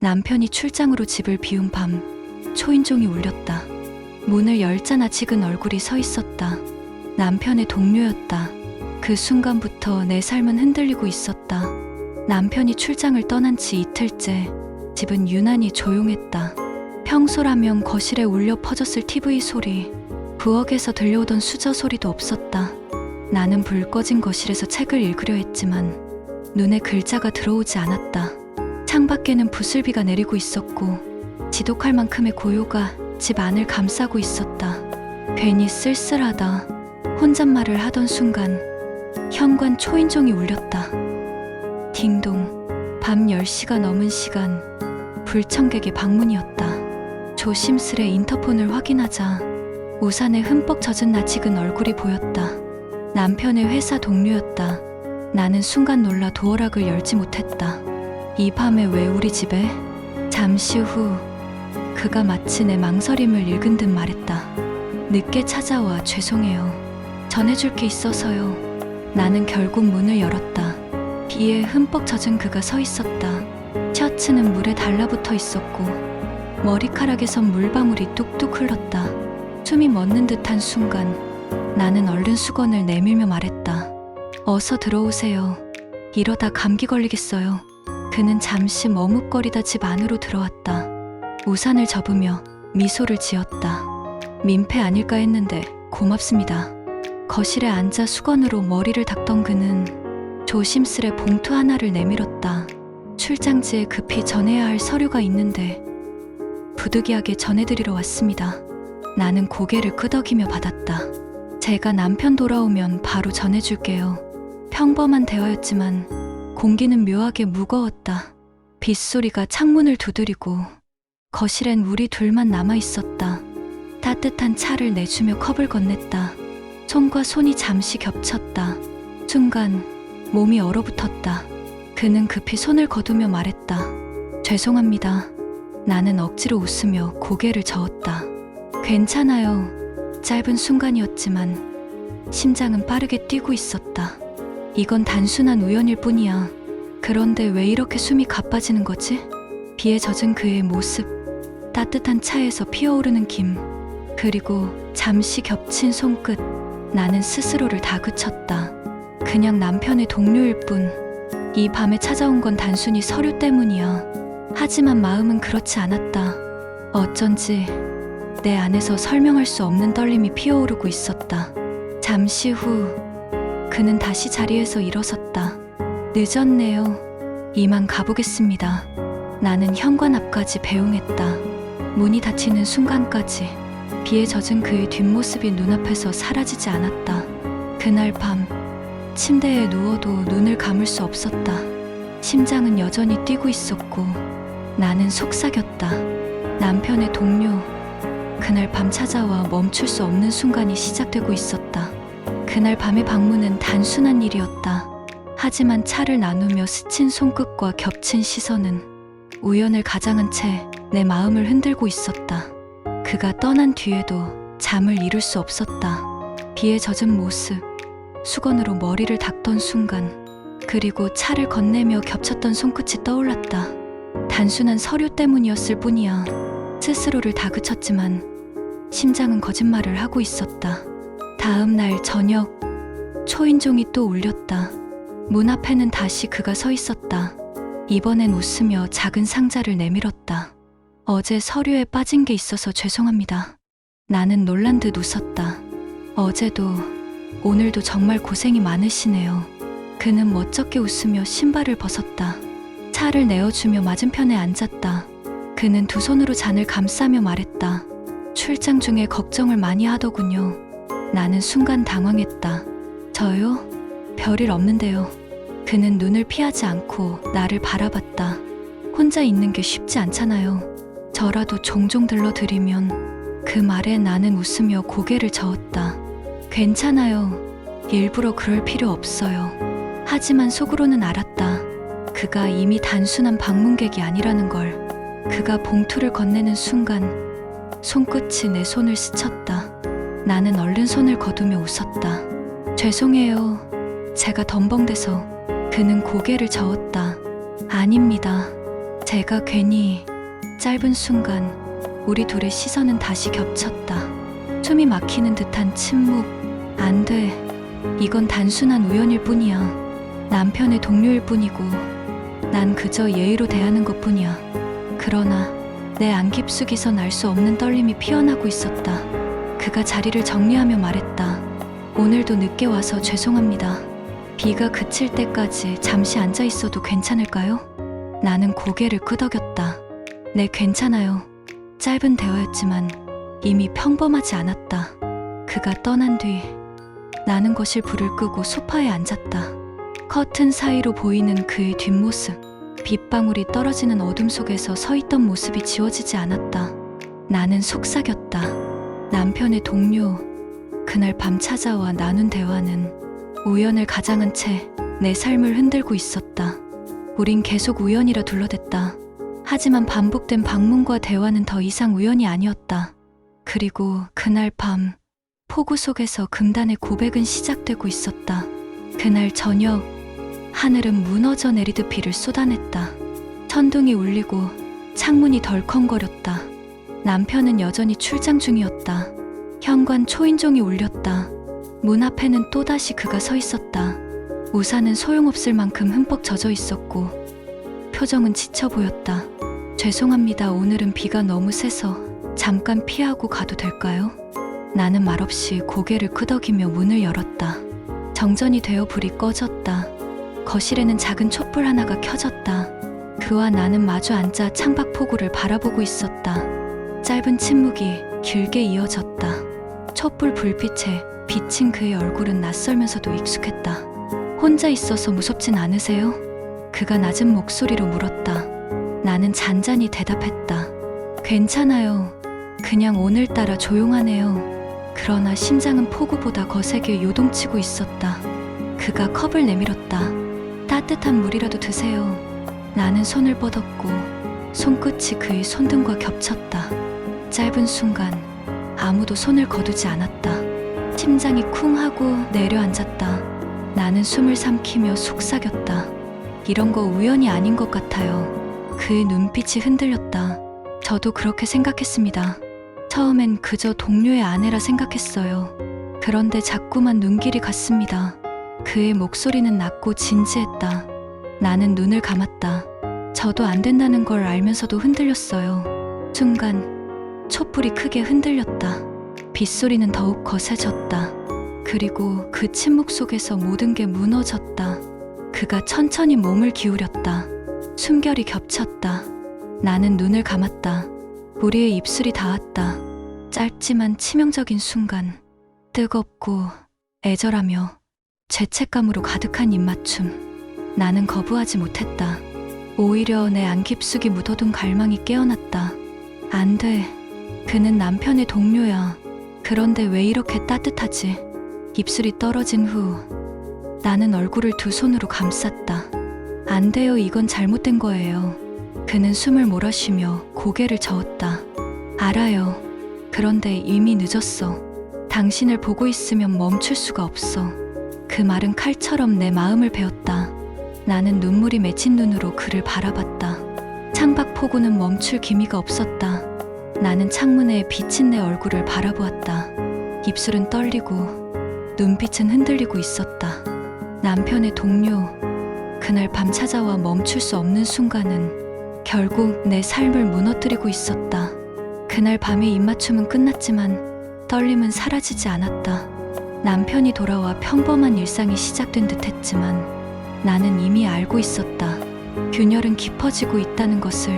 남편이 출장으로 집을 비운 밤, 초인종이 울렸다. 문을 열자나 식은 얼굴이 서 있었다. 남편의 동료였다. 그 순간부터 내 삶은 흔들리고 있었다. 남편이 출장을 떠난 지 이틀째, 집은 유난히 조용했다. 평소라면 거실에 울려 퍼졌을 TV 소리, 부엌에서 들려오던 수저 소리도 없었다. 나는 불 꺼진 거실에서 책을 읽으려 했지만 눈에 글자가 들어오지 않았다. 창밖에는 부슬비가 내리고 있었고 지독할 만큼의 고요가 집 안을 감싸고 있었다. 괜히 쓸쓸하다. 혼잣말을 하던 순간 현관 초인종이 울렸다. 딩동. 밤 10시가 넘은 시간, 불청객의 방문이었다. 조심스레 인터폰을 확인하자 우산에 흠뻑 젖은 낯익은 얼굴이 보였다. 남편의 회사 동료였다. 나는 순간 놀라 도어락을 열지 못했다. 이 밤에 왜 우리 집에? 잠시 후 그가 마치 내 망설임을 읽은 듯 말했다. 늦게 찾아와 죄송해요. 전해줄 게 있어서요. 나는 결국 문을 열었다. 비에 흠뻑 젖은 그가 서 있었다. 셔츠는 물에 달라붙어 있었고 머리카락에선 물방울이 뚝뚝 흘렀다. 숨이 멎는 듯한 순간 나는 얼른 수건을 내밀며 말했다. 어서 들어오세요. 이러다 감기 걸리겠어요. 그는 잠시 머뭇거리다 집 안으로 들어왔다. 우산을 접으며 미소를 지었다. 민폐 아닐까 했는데 고맙습니다. 거실에 앉아 수건으로 머리를 닦던 그는 조심스레 봉투 하나를 내밀었다. 출장지에 급히 전해야 할 서류가 있는데 부득이하게 전해드리러 왔습니다. 나는 고개를 끄덕이며 받았다. 제가 남편 돌아오면 바로 전해줄게요. 평범한 대화였지만 공기는 묘하게 무거웠다. 빗소리가 창문을 두드리고 거실엔 우리 둘만 남아있었다. 따뜻한 차를 내주며 컵을 건넸다. 손과 손이 잠시 겹쳤다. 순간 몸이 얼어붙었다. 그는 급히 손을 거두며 말했다. 죄송합니다. 나는 억지로 웃으며 고개를 저었다. 괜찮아요. 짧은 순간이었지만 심장은 빠르게 뛰고 있었다. 이건 단순한 우연일 뿐이야. 그런데 왜 이렇게 숨이 가빠지는 거지? 비에 젖은 그의 모습, 따뜻한 차에서 피어오르는 김, 그리고 잠시 겹친 손끝. 나는 스스로를 다그쳤다. 그냥 남편의 동료일 뿐. 이 밤에 찾아온 건 단순히 서류 때문이야. 하지만 마음은 그렇지 않았다. 어쩐지 내 안에서 설명할 수 없는 떨림이 피어오르고 있었다. 잠시 후 그는 다시 자리에서 일어섰다. 늦었네요. 이만 가보겠습니다. 나는 현관 앞까지 배웅했다. 문이 닫히는 순간까지 비에 젖은 그의 뒷모습이 눈앞에서 사라지지 않았다. 그날 밤 침대에 누워도 눈을 감을 수 없었다. 심장은 여전히 뛰고 있었고 나는 속삭였다. 남편의 동료. 그날 밤 찾아와 멈출 수 없는 순간이 시작되고 있었다. 그날 밤의 방문은 단순한 일이었다. 하지만 차를 나누며 스친 손끝과 겹친 시선은 우연을 가장한 채 내 마음을 흔들고 있었다. 그가 떠난 뒤에도 잠을 이룰 수 없었다. 비에 젖은 모습, 수건으로 머리를 닦던 순간, 그리고 차를 건네며 겹쳤던 손끝이 떠올랐다. 단순한 서류 때문이었을 뿐이야. 스스로를 다그쳤지만 심장은 거짓말을 하고 있었다. 다음 날 저녁, 초인종이 또 울렸다. 문 앞에는 다시 그가 서 있었다. 이번엔 웃으며 작은 상자를 내밀었다. 어제 서류에 빠진 게 있어서 죄송합니다. 나는 놀란 듯 웃었다. 어제도 오늘도 정말 고생이 많으시네요. 그는 멋쩍게 웃으며 신발을 벗었다. 차를 내어주며 맞은편에 앉았다. 그는 두 손으로 잔을 감싸며 말했다. 출장 중에 걱정을 많이 하더군요. 나는 순간 당황했다. 저요? 별일 없는데요. 그는 눈을 피하지 않고 나를 바라봤다. 혼자 있는 게 쉽지 않잖아요. 저라도 종종 들러드리면. 그 말에 나는 웃으며 고개를 저었다. 괜찮아요. 일부러 그럴 필요 없어요. 하지만 속으로는 알았다. 그가 이미 단순한 방문객이 아니라는 걸. 그가 봉투를 건네는 순간 손끝이 내 손을 스쳤다. 나는 얼른 손을 거두며 웃었다. 죄송해요. 제가 덤벙대서. 그는 고개를 저었다. 아닙니다. 제가 괜히 짧은 순간 우리 둘의 시선은 다시 겹쳤다. 숨이 막히는 듯한 침묵. 안 돼. 이건 단순한 우연일 뿐이야. 남편의 동료일 뿐이고 난 그저 예의로 대하는 것뿐이야. 그러나 내 안 깊숙이선 알 수 없는 떨림이 피어나고 있었다. 그가 자리를 정리하며 말했다. 오늘도 늦게 와서 죄송합니다. 비가 그칠 때까지 잠시 앉아 있어도 괜찮을까요? 나는 고개를 끄덕였다. 네, 괜찮아요. 짧은 대화였지만 이미 평범하지 않았다. 그가 떠난 뒤 나는 거실 불을 끄고 소파에 앉았다. 커튼 사이로 보이는 그의 뒷모습. 빗방울이 떨어지는 어둠 속에서 서 있던 모습이 지워지지 않았다. 나는 속삭였다. 남편의 동료. 그날 밤 찾아와 나눈 대화는 우연을 가장한 채 내 삶을 흔들고 있었다. 우린 계속 우연이라 둘러댔다. 하지만 반복된 방문과 대화는 더 이상 우연이 아니었다. 그리고 그날 밤 폭우 속에서 금단의 고백은 시작되고 있었다. 그날 저녁 하늘은 무너져 내리듯 비를 쏟아냈다. 천둥이 울리고 창문이 덜컹거렸다. 남편은 여전히 출장 중이었다. 현관 초인종이 울렸다. 문 앞에는 또다시 그가 서 있었다. 우산은 소용없을 만큼 흠뻑 젖어 있었고 표정은 지쳐 보였다. 죄송합니다. 오늘은 비가 너무 세서 잠깐 피하고 가도 될까요? 나는 말없이 고개를 끄덕이며 문을 열었다. 정전이 되어 불이 꺼졌다. 거실에는 작은 촛불 하나가 켜졌다. 그와 나는 마주 앉아 창밖 폭우를 바라보고 있었다. 짧은 침묵이 길게 이어졌다. 촛불 불빛에 비친 그의 얼굴은 낯설면서도 익숙했다. 혼자 있어서 무섭진 않으세요? 그가 낮은 목소리로 물었다. 나는 잔잔히 대답했다. 괜찮아요. 그냥 오늘따라 조용하네요. 그러나 심장은 폭우보다 거세게 요동치고 있었다. 그가 컵을 내밀었다. 따뜻한 물이라도 드세요. 나는 손을 뻗었고 손끝이 그의 손등과 겹쳤다. 짧은 순간 아무도 손을 거두지 않았다. 심장이 쿵 하고 내려앉았다. 나는 숨을 삼키며 속삭였다. 이런 거 우연이 아닌 것 같아요. 그의 눈빛이 흔들렸다. 저도 그렇게 생각했습니다. 처음엔 그저 동료의 아내라 생각했어요. 그런데 자꾸만 눈길이 갔습니다. 그의 목소리는 낮고 진지했다. 나는 눈을 감았다. 저도 안 된다는 걸 알면서도 흔들렸어요. 순간 촛불이 크게 흔들렸다. 빗소리는 더욱 거세졌다. 그리고 그 침묵 속에서 모든 게 무너졌다. 그가 천천히 몸을 기울였다. 숨결이 겹쳤다. 나는 눈을 감았다. 우리의 입술이 닿았다. 짧지만 치명적인 순간. 뜨겁고 애절하며 죄책감으로 가득한 입맞춤. 나는 거부하지 못했다. 오히려 내 안 깊숙이 묻어둔 갈망이 깨어났다. 안 돼. 그는 남편의 동료야. 그런데 왜 이렇게 따뜻하지? 입술이 떨어진 후 나는 얼굴을 두 손으로 감쌌다. 안 돼요. 이건 잘못된 거예요. 그는 숨을 몰아쉬며 고개를 저었다. 알아요. 그런데 이미 늦었어. 당신을 보고 있으면 멈출 수가 없어. 그 말은 칼처럼 내 마음을 베었다. 나는 눈물이 맺힌 눈으로 그를 바라봤다. 창밖 폭우는 멈출 기미가 없었다. 나는 창문에 비친 내 얼굴을 바라보았다. 입술은 떨리고 눈빛은 흔들리고 있었다. 남편의 동료. 그날 밤 찾아와 멈출 수 없는 순간은 결국 내 삶을 무너뜨리고 있었다. 그날 밤의 입맞춤은 끝났지만 떨림은 사라지지 않았다. 남편이 돌아와 평범한 일상이 시작된 듯 했지만 나는 이미 알고 있었다. 균열은 깊어지고 있다는 것을.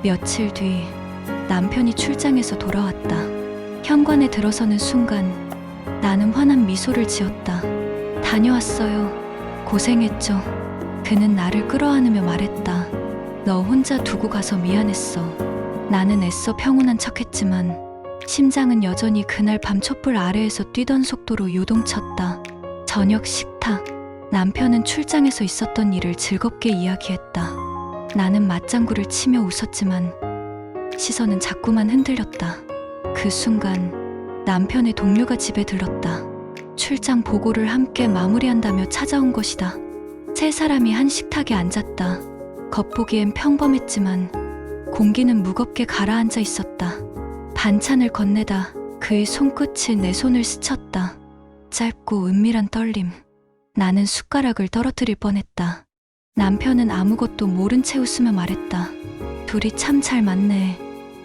며칠 뒤 남편이 출장에서 돌아왔다. 현관에 들어서는 순간 나는 환한 미소를 지었다. 다녀왔어요. 고생했죠. 그는 나를 끌어안으며 말했다. 너 혼자 두고 가서 미안했어. 나는 애써 평온한 척했지만 심장은 여전히 그날 밤 촛불 아래에서 뛰던 속도로 요동쳤다. 저녁 식탁. 남편은 출장에서 있었던 일을 즐겁게 이야기했다. 나는 맞장구를 치며 웃었지만 시선은 자꾸만 흔들렸다. 그 순간 남편의 동료가 집에 들렀다. 출장 보고를 함께 마무리한다며 찾아온 것이다. 세 사람이 한 식탁에 앉았다. 겉보기엔 평범했지만 공기는 무겁게 가라앉아 있었다. 반찬을 건네다 그의 손끝이 내 손을 스쳤다. 짧고 은밀한 떨림. 나는 숟가락을 떨어뜨릴 뻔했다. 남편은 아무것도 모른 채 웃으며 말했다. 둘이 참 잘 맞네.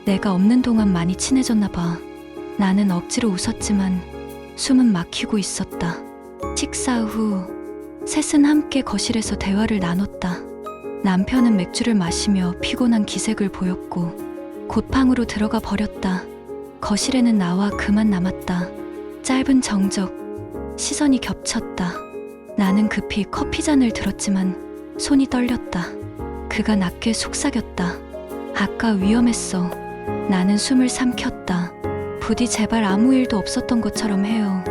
내가 없는 동안 많이 친해졌나 봐. 나는 억지로 웃었지만 숨은 막히고 있었다. 식사 후 셋은 함께 거실에서 대화를 나눴다. 남편은 맥주를 마시며 피곤한 기색을 보였고 곧 방으로 들어가 버렸다. 거실에는 나와 그만 남았다. 짧은 정적, 시선이 겹쳤다. 나는 급히 커피잔을 들었지만 손이 떨렸다. 그가 낮게 속삭였다. 아까 위험했어. 나는 숨을 삼켰다. 부디 제발 아무 일도 없었던 것처럼 해요.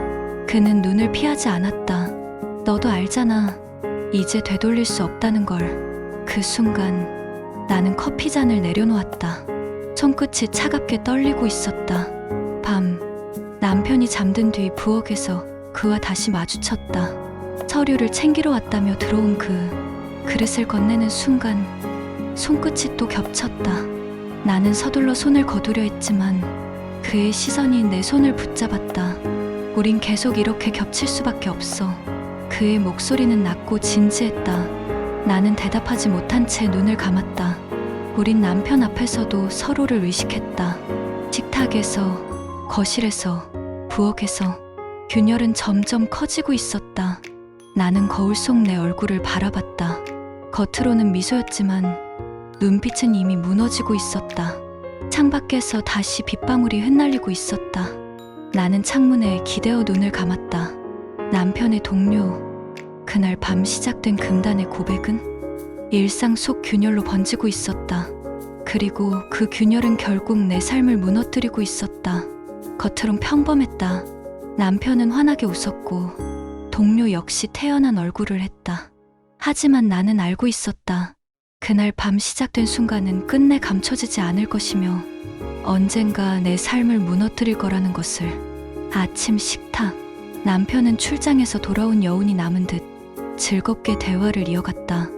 그는 눈을 피하지 않았다. 너도 알잖아. 이제 되돌릴 수 없다는 걸. 그 순간 나는 커피잔을 내려놓았다. 손끝이 차갑게 떨리고 있었다. 밤, 남편이 잠든 뒤 부엌에서 그와 다시 마주쳤다. 서류를 챙기러 왔다며 들어온 그릇을 건네는 순간 손끝이 또 겹쳤다. 나는 서둘러 손을 거두려 했지만 그의 시선이 내 손을 붙잡았다. 우린 계속 이렇게 겹칠 수밖에 없어. 그의 목소리는 낮고 진지했다. 나는 대답하지 못한 채 눈을 감았다. 우린 남편 앞에서도 서로를 의식했다. 식탁에서, 거실에서, 부엌에서 균열은 점점 커지고 있었다. 나는 거울 속 내 얼굴을 바라봤다. 겉으로는 미소였지만 눈빛은 이미 무너지고 있었다. 창밖에서 다시 빗방울이 흩날리고 있었다. 나는 창문에 기대어 눈을 감았다. 남편의 동료, 그날 밤 시작된 금단의 고백은 일상 속 균열로 번지고 있었다. 그리고 그 균열은 결국 내 삶을 무너뜨리고 있었다. 겉으론 평범했다. 남편은 환하게 웃었고 동료 역시 태연한 얼굴을 했다. 하지만 나는 알고 있었다. 그날 밤 시작된 순간은 끝내 감춰지지 않을 것이며 언젠가 내 삶을 무너뜨릴 거라는 것을. 아침 식탁. 남편은 출장에서 돌아온 여운이 남은 듯 즐겁게 대화를 이어갔다.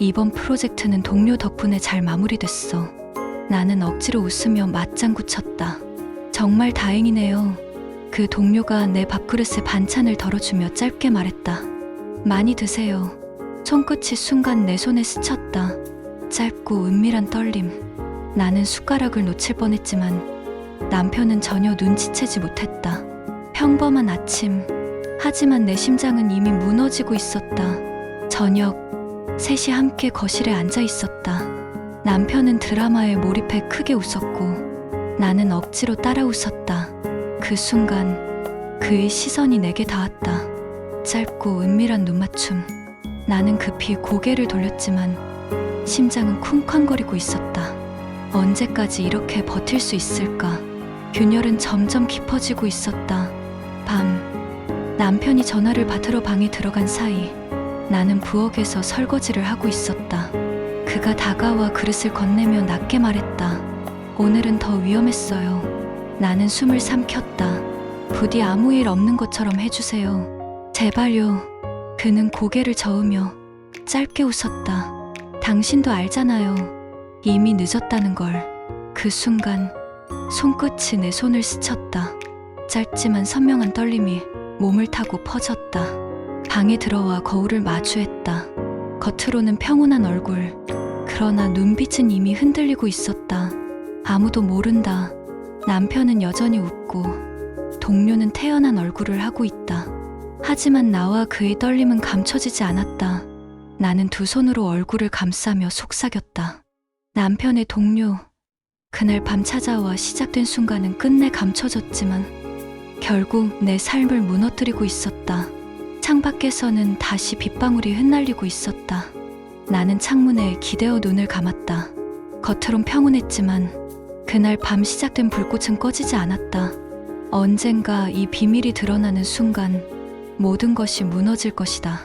이번 프로젝트는 동료 덕분에 잘 마무리됐어. 나는 억지로 웃으며 맞장구 쳤다. 정말 다행이네요. 그 동료가 내 밥그릇에 반찬을 덜어주며 짧게 말했다. 많이 드세요. 손끝이 순간 내 손에 스쳤다. 짧고 은밀한 떨림. 나는 숟가락을 놓칠 뻔했지만 남편은 전혀 눈치채지 못했다. 평범한 아침. 하지만 내 심장은 이미 무너지고 있었다. 저녁, 셋이 함께 거실에 앉아 있었다. 남편은 드라마에 몰입해 크게 웃었고 나는 억지로 따라 웃었다. 그 순간 그의 시선이 내게 닿았다. 짧고 은밀한 눈맞춤. 나는 급히 고개를 돌렸지만 심장은 쿵쾅거리고 있었다. 언제까지 이렇게 버틸 수 있을까? 균열은 점점 깊어지고 있었다. 밤, 남편이 전화를 받으러 방에 들어간 사이 나는 부엌에서 설거지를 하고 있었다. 그가 다가와 그릇을 건네며 낮게 말했다. 오늘은 더 위험했어요. 나는 숨을 삼켰다. 부디 아무 일 없는 것처럼 해주세요. 제발요. 그는 고개를 저으며 짧게 웃었다. 당신도 알잖아요. 이미 늦었다는 걸. 그 순간 손끝이 내 손을 스쳤다. 짧지만 선명한 떨림이 몸을 타고 퍼졌다. 방에 들어와 거울을 마주했다. 겉으로는 평온한 얼굴. 그러나 눈빛은 이미 흔들리고 있었다. 아무도 모른다. 남편은 여전히 웃고 동료는 태연한 얼굴을 하고 있다. 하지만 나와 그의 떨림은 감춰지지 않았다. 나는 두 손으로 얼굴을 감싸며 속삭였다. 남편의 동료. 그날 밤 찾아와 시작된 순간은 끝내 감춰졌지만 결국 내 삶을 무너뜨리고 있었다. 창밖에서는 다시 빗방울이 흩날리고 있었다. 나는 창문에 기대어 눈을 감았다. 겉으론 평온했지만 그날 밤 시작된 불꽃은 꺼지지 않았다. 언젠가 이 비밀이 드러나는 순간 모든 것이 무너질 것이다.